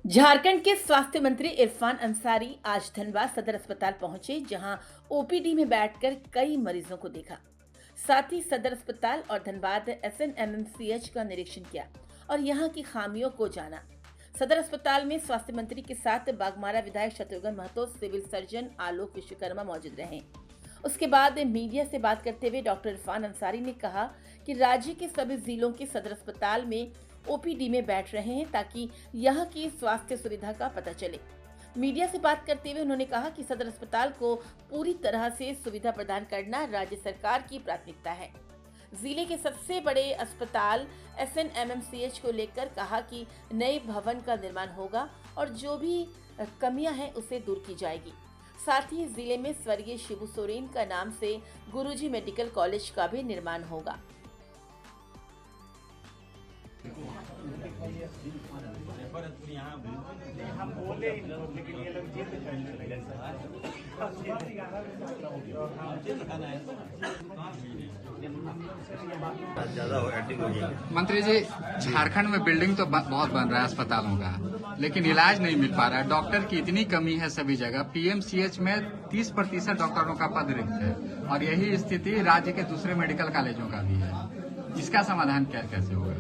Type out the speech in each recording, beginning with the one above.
झारखंड के स्वास्थ्य मंत्री इरफान अंसारी आज धनबाद सदर अस्पताल पहुंचे, जहां ओपीडी में बैठकर कई मरीजों को देखा। साथ ही सदर अस्पताल और धनबाद SNMMCH का निरीक्षण किया और यहां की खामियों को जाना। सदर अस्पताल में स्वास्थ्य मंत्री के साथ बाघमारा विधायक शत्रुघ्न महतो, सिविल सर्जन आलोक विश्वकर्मा मौजूद रहे। उसके बाद मीडिया से बात करते हुए डॉक्टर इरफान अंसारी ने कहा कि राज्य के सभी जिलों के सदर अस्पताल में ओपीडी में बैठ रहे हैं ताकि यहाँ की स्वास्थ्य सुविधा का पता चले। मीडिया से बात करते हुए उन्होंने कहा कि सदर अस्पताल को पूरी तरह से सुविधा प्रदान करना राज्य सरकार की प्राथमिकता है। जिले के सबसे बड़े अस्पताल SNMMCH को लेकर कहा कि नए भवन का निर्माण होगा और जो भी कमियां हैं उसे दूर की जाएगी। साथ ही जिले में स्वर्गीय शिबू सोरेन का नाम से गुरुजी मेडिकल कॉलेज का भी निर्माण होगा। मंत्री जी, झारखंड में बिल्डिंग तो बहुत बन रहा है अस्पतालों का, लेकिन इलाज नहीं मिल पा रहा है। डॉक्टर की इतनी कमी है सभी जगह। PMCH में 30% डॉक्टरों का पद रिक्त है और यही स्थिति राज्य के दूसरे मेडिकल कॉलेजों का भी है। इसका समाधान कैसे होगा?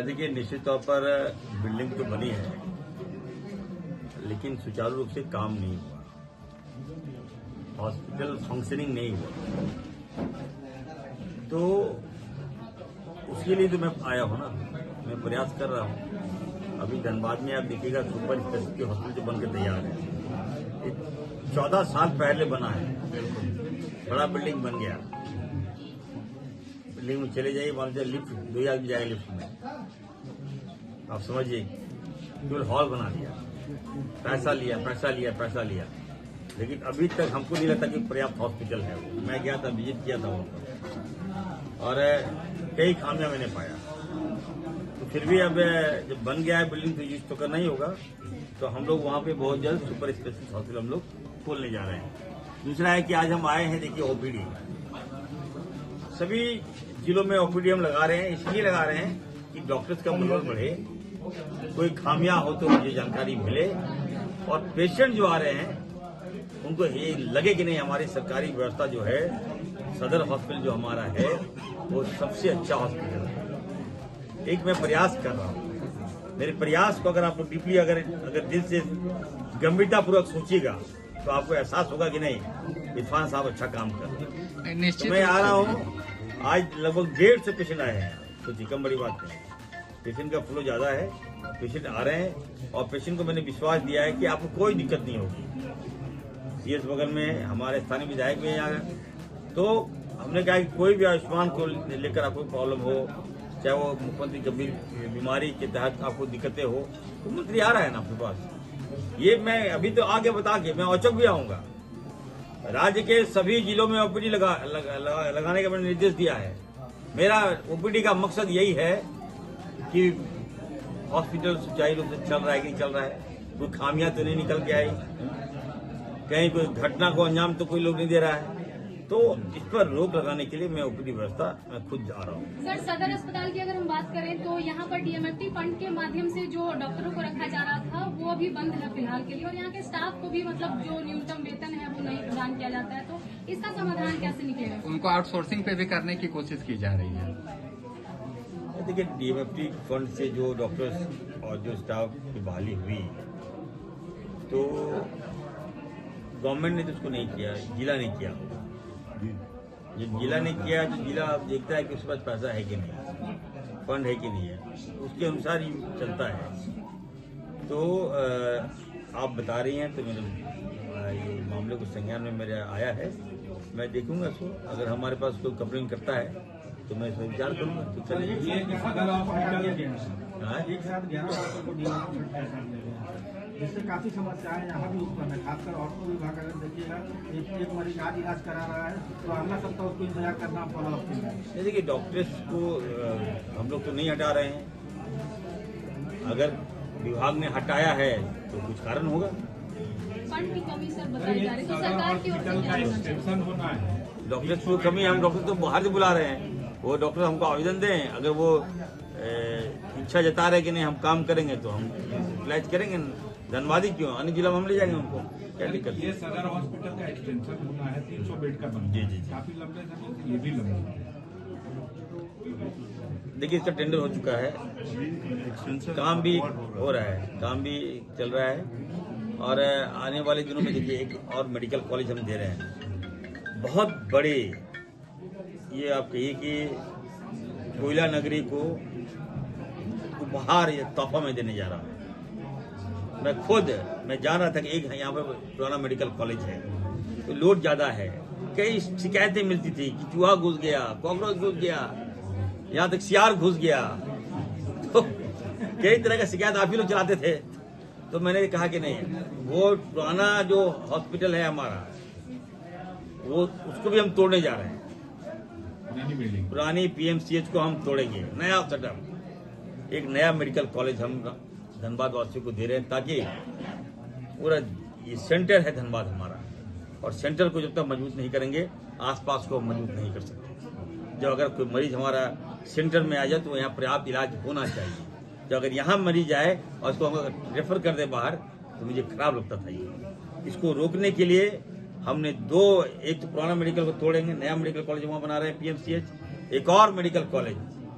देखिए, निश्चित तौर पर बिल्डिंग तो बनी है, लेकिन सुचारू रूप से काम नहीं हुआ, हॉस्पिटल फंक्शनिंग नहीं हुआ। तो उसके लिए तो मैं आया हूं ना, मैं प्रयास कर रहा हूं। अभी धनबाद में आप देखिएगा, सुपर स्पेशलिटी हॉस्पिटल जो बनकर तैयार है, 14 साल पहले बना है। बड़ा बिल्डिंग बन गया, बिल्डिंग में चले जाइए, वहां से लिफ्ट 2 आदमी जाएगा लिफ्ट में, आप समझिए। केवल हॉल बना दिया, पैसा लिया, लेकिन अभी तक हमको नहीं लगता कि पर्याप्त हॉस्पिटल है वो। मैं गया था, विजिट किया था वहां पर, और कई खामियां मैंने पाया। तो फिर भी अब जब बन गया है बिल्डिंग, तो यूज तो करना ही होगा। तो हम लोग वहां पे बहुत जल्द सुपर स्पेशलिस्ट हॉस्पिटल हम लोग खोलने जा रहे हैं। दूसरा है कि आज हम आए हैं, देखिए ओपीडी सभी जिलों में ओपीडी हम लगा रहे हैं। इसलिए लगा रहे हैं कि डॉक्टर्स का मनोबल बढ़े, कोई खामियां हो तो मुझे जानकारी मिले, और पेशेंट जो आ रहे हैं उनको ये लगे कि नहीं, हमारी सरकारी व्यवस्था जो है, सदर हॉस्पिटल जो हमारा है, वो सबसे अच्छा हॉस्पिटल है। एक मैं प्रयास कर रहा हूँ। मेरे प्रयास को अगर आप डीपली अगर दिल से गंभीरतापूर्वक सोचिएगा तो आपको एहसास होगा कि नहीं, इरफान साहब अच्छा काम कर रहे हैं। तो मैं आ रहा हूँ, आज लगभग 150 पेशेंट आए हैं, कुछ कम बड़ी बात नहीं। पेशेंट का फ्लो ज्यादा है, पेशेंट आ रहे हैं, और पेशेंट को मैंने विश्वास दिया है कि आपको कोई दिक्कत नहीं होगी। CS बगल में हमारे स्थानीय विधायक भी आ गए, तो हमने कहा कि कोई भी आयुष्मान को लेकर आपको प्रॉब्लम हो, चाहे वो मुख्यमंत्री गंभीर बीमारी के तहत आपको दिक्कतें हो, तो मंत्री आ रहा है ना आपके पास। ये मैं अभी तो आगे बता के मैं औचक भी आऊंगा। राज्य के सभी जिलों में ओपीडी लगाने का मैंने निर्देश दिया है। मेरा ओपीडी का मकसद यही है कि हॉस्पिटल सुचारू रूप से चल रहा है कि नहीं चल रहा है, कोई खामियां तो नहीं निकल के आई, कहीं कोई घटना को अंजाम तो कोई लोग नहीं दे रहा है। तो इस पर रोक लगाने के लिए मैं ओपीडी व्यवस्था मैं खुद जा रहा हूँ। सर, सदर अस्पताल की अगर हम बात करें तो यहाँ पर DMFT फंड के माध्यम से जो डॉक्टरों को रखा जा रहा था वो अभी बंद है फिलहाल के लिए, और यहाँ के स्टाफ को भी मतलब जो न्यूनतम वेतन है वो नहीं प्रदान किया जाता है। तो इसका समाधान कैसे निकलेगा? उनको आउटसोर्सिंग पे भी करने की कोशिश की जा रही है। देखिए, DMFT फंड से जो डॉक्टर्स और जो स्टाफ की बहाली हुई, तो गवर्नमेंट ने तो उसको नहीं किया, जिला ने किया। जब जिला ने किया तो जिला देखता है कि उसके पास पैसा है कि नहीं, फंड है कि नहीं है, उसके अनुसार ही चलता है। तो आप बता रही हैं, तो मेरे ये मामले को संज्ञान में मेरे आया है। मैं देखूंगा इसको, अगर हमारे पास कोई कवरिंग करता है तो मैं इसमें विचार करूंगा। तो चलिए, जिससे काफी समस्याएं यहाँ भी उत्पन्न है, खासकर ऑर्थो विभाग अगर देखिएगा, एक मरीज आज इलाज करा रहा है तो अगला सप्ताह उसको इंतजार करना पड़ा। देखिए, डॉक्टर्स को हम लोग तो नहीं हटा रहे हैं। अगर विभाग ने हटाया है तो कुछ कारण होगा। फंड की कमी सर बताई जा रही है, तो सरकार की ओर से क्या होना है? डॉक्टर्स की कमी, हम डॉक्टर तो बाहर से बुला रहे हैं, वो डॉक्टर हमको आवेदन दें, अगर वो इच्छा जता रहे कि नहीं हम काम करेंगे तो हम इलाज करेंगे। धनबाद ही क्यों, अन्य जिला में हम ले जाएंगे उनको, क्या दिक्कत है? ये सदर हॉस्पिटल का एक्सटेंशन होना है, 300 बेड का बनना जी, है। जी, जी। काफी लंबे समय से ये भी लंबे हैं। देखिए इसका टेंडर हो चुका है, काम भी हो रहा है, काम भी चल रहा है और आने वाले दिनों में देखिए एक और मेडिकल कॉलेज हम दे रहे हैं, बहुत बड़े, ये आप कहिए कि कोयला नगरी को उपहार या तोहफा में देने जा रहा हूँ। मैं जान रहा था कि एक यहाँ पे पुराना मेडिकल कॉलेज है तो लोड ज्यादा है, कई शिकायतें मिलती थी कि चूहा घुस गया, कॉकरोच घुस गया, यहाँ तक सियार घुस गया, तो कई तरह का शिकायत आप ही लोग चलाते थे। तो मैंने कहा कि नहीं, वो पुराना जो हॉस्पिटल है हमारा, वो उसको भी हम तोड़ने जा रहे हैं। पुरानी पीएमसीएच को हम तोड़ेंगे, नया सेटअप, एक नया मेडिकल कॉलेज हम धनबाद वासियों को दे रहे हैं, ताकि पूरा ये सेंटर है धनबाद हमारा, और सेंटर को जब तक मजबूत नहीं करेंगे आसपास को मजबूत नहीं कर सकते। जब अगर कोई मरीज हमारा सेंटर में आ जाए तो यहाँ पर्याप्त इलाज होना चाहिए। जो अगर यहाँ मरीज आए और उसको हम रेफर कर दे बाहर तो मुझे खराब लगता था। ये इसको रोकने के लिए हमने एक तो पुराना मेडिकल को तोड़ेंगे, नया मेडिकल कॉलेज वहाँ बना रहे हैं पीएमसीएच, एक और मेडिकल कॉलेज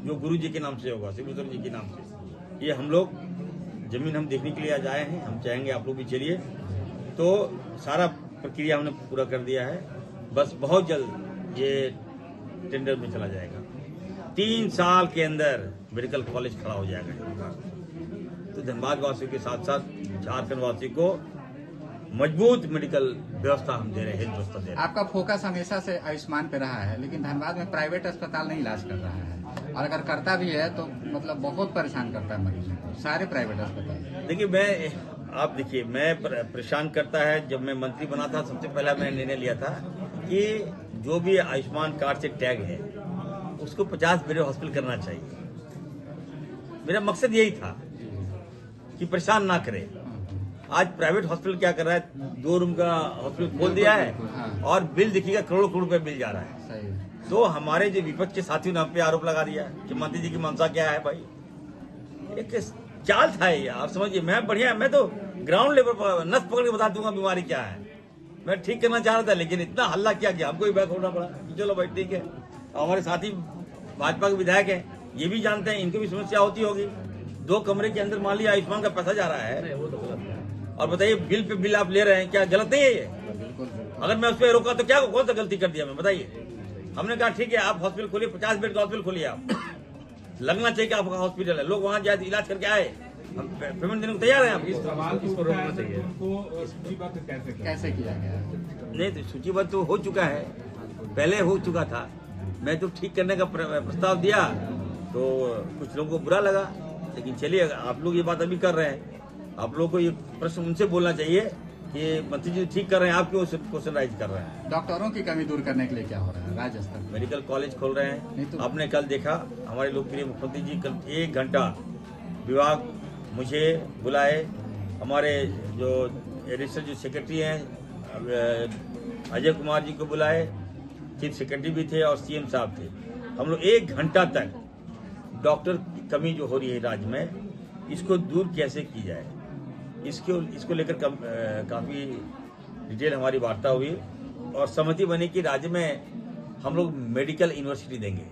जो गुरु जी के नाम से होगा, शिवचर जी के नाम से। ये हम लोग जमीन हम देखने के लिए आज आए हैं, हम चाहेंगे आप लोग भी चलिए। तो सारा प्रक्रिया हमने पूरा कर दिया है, बस बहुत जल्द ये टेंडर में चला जाएगा। 3 साल के अंदर मेडिकल कॉलेज खड़ा हो जाएगा। तो धनबाद वासियों के साथ साथ झारखंड वासियों को मजबूत मेडिकल व्यवस्था हम दे रहे हैं, हेल्थ व्यवस्था दे रहे हैं। आपका फोकस हमेशा से आयुष्मान पे रहा है, लेकिन धनबाद में प्राइवेट अस्पताल नहीं इलाज कर रहा है, और अगर करता भी है तो मतलब बहुत परेशान करता है मरीजों को, सारे प्राइवेट अस्पताल। देखिए आप देखिए मैं परेशान करता है। जब मैं मंत्री बना था सबसे पहला मैंने निर्णय लिया था कि जो भी आयुष्मान कार्ड से टैग है उसको 50 बेड हॉस्पिटल करना चाहिए। मेरा मकसद यही था कि परेशान ना करे। आज प्राइवेट हॉस्पिटल क्या कर रहा है, 2 रूम का हॉस्पिटल खोल दिया है और बिल देखिएगा करोड़ों करोड़ रुपए बिल जा रहा है। सही। तो हमारे जो विपक्ष के साथियों ने हम पे आरोप लगा दिया कि मंत्री जी की मंशा क्या है। भाई एक चाल था ये, आप समझिए। मैं तो ग्राउंड लेवल पर नस पकड़ के बता दूंगा बीमारी क्या है। मैं ठीक करना चाह रहा था, लेकिन इतना हल्ला किया कि हमको ही बैक होना पड़ा। चलो भाई ठीक है। हमारे साथी भाजपा के विधायक हैं, ये भी जानते हैं, इनको भी समस्या होती होगी। 2 कमरे के अंदर मान लिया आयुष्मान का पैसा जा रहा है, और बताइए बिल पे बिल आप ले रहे हैं, क्या गलत नहीं है ये? अगर मैं उस पर रोका तो क्या, कौन सा गलती कर दिया मैं, बताइए। हमने कहा ठीक है आप हॉस्पिटल खोलिए, 50 बेड का हॉस्पिटल खोलिए, आप लगना चाहिए कि आपका हॉस्पिटल है, लोग वहाँ जाए इलाज करके आए, हम पेमेंट देने को तैयार हैं। आप इसको रोकना चाहिए, उनको सूचीबद्ध कैसे किया गया? नहीं तो सूचीबद्ध तो हो चुका है, पहले हो चुका था। मैं तो ठीक करने का प्रस्ताव दिया तो कुछ लोगों को बुरा लगा, लेकिन चलिए आप लोग ये बात अभी कर रहे हैं, आप लोगों को ये प्रश्न उनसे बोलना चाहिए कि मंत्री जी ठीक कर रहे हैं, आप क्यों क्वेश्चन राइज कर रहे हैं। डॉक्टरों की कमी दूर करने के लिए क्या हो रहा है राज्य स्तर पर? मेडिकल कॉलेज खोल रहे हैं। तो आपने कल देखा हमारे लोकप्रिय मुख्यमंत्री जी कल 1 घंटा विभाग मुझे बुलाए, हमारे जो एडिशनल जो सेक्रेटरी हैं अजय कुमार जी को बुलाए, चीफ सेक्रेटरी भी थे और सीएम साहब थे। हम लोग 1 घंटा तक डॉक्टर की कमी जो हो रही है राज्य में, इसको दूर कैसे की जाए, इसको लेकर काफी डिटेल हमारी वार्ता हुई और सहमति बनी कि राज्य में हम लोग मेडिकल यूनिवर्सिटी देंगे।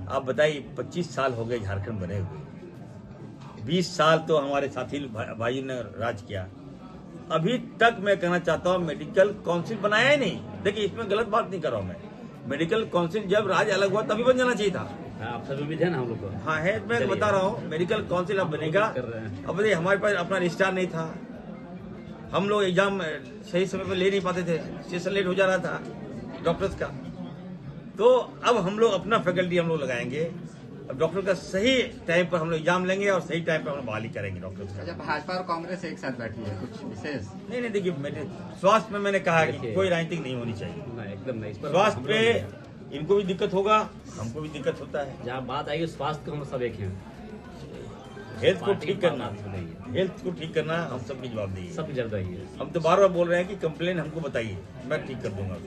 आप बताइए 25 साल हो गए झारखंड बने हुए, 20 साल तो हमारे साथी भाई ने राज किया, अभी तक मैं कहना चाहता हूँ मेडिकल काउंसिल बनाया ही नहीं। देखिए इसमें गलत बात नहीं कर रहा हूँ मैं, मेडिकल काउंसिल जब राज्य अलग हुआ तभी बन जाना चाहिए था। आप सभी भी थे ना हम लोग को। हाँ है, मैं बता रहा हूँ मेडिकल काउंसिल अब बनेगा। अब देखिए हमारे पास अपना रजिस्ट्रार नहीं था, हम लोग एग्जाम सही समय पर ले नहीं पाते थे, सेशन लेट हो जा रहा था डॉक्टर्स का। तो अब हम लोग अपना फैकल्टी हम लोग लगाएंगे, अब डॉक्टर का सही टाइम पर हम लोग एग्जाम लेंगे और सही टाइम पर हम लोग बहाली करेंगे डॉक्टर्स का। जब भाजपा और कांग्रेस एक साथ बैठी है, कुछ विशेष नहीं देखिए मेरे स्वास्थ्य में मैंने कहा कि कोई राजनीति नहीं होनी चाहिए। एकदम नहीं, स्वास्थ्य पे इनको भी दिक्कत होगा, हमको भी दिक्कत होता है। जहाँ बात आई स्वास्थ्य को हम सब एक हैं, हेल्थ को ठीक करना, हेल्थ को ठीक करना हम सबकी जवाबदेही है, सब जवाबदेही है। हम तो बार बार बोल रहे हैं कि कंप्लेन हमको बताइए, मैं ठीक कर दूंगा।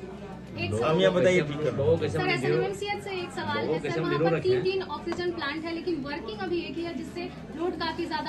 एक हम ये बताइए ठीक है। लोगों के सर सामने एसएनएमसीएच से एक सवाल लोगों है के सर, सामने वहाँ जरूर पर रखें। 3 ऑक्सीजन प्लांट है लेकिन वर्किंग अभी एक ही है, जिससे लोड काफी ज्यादा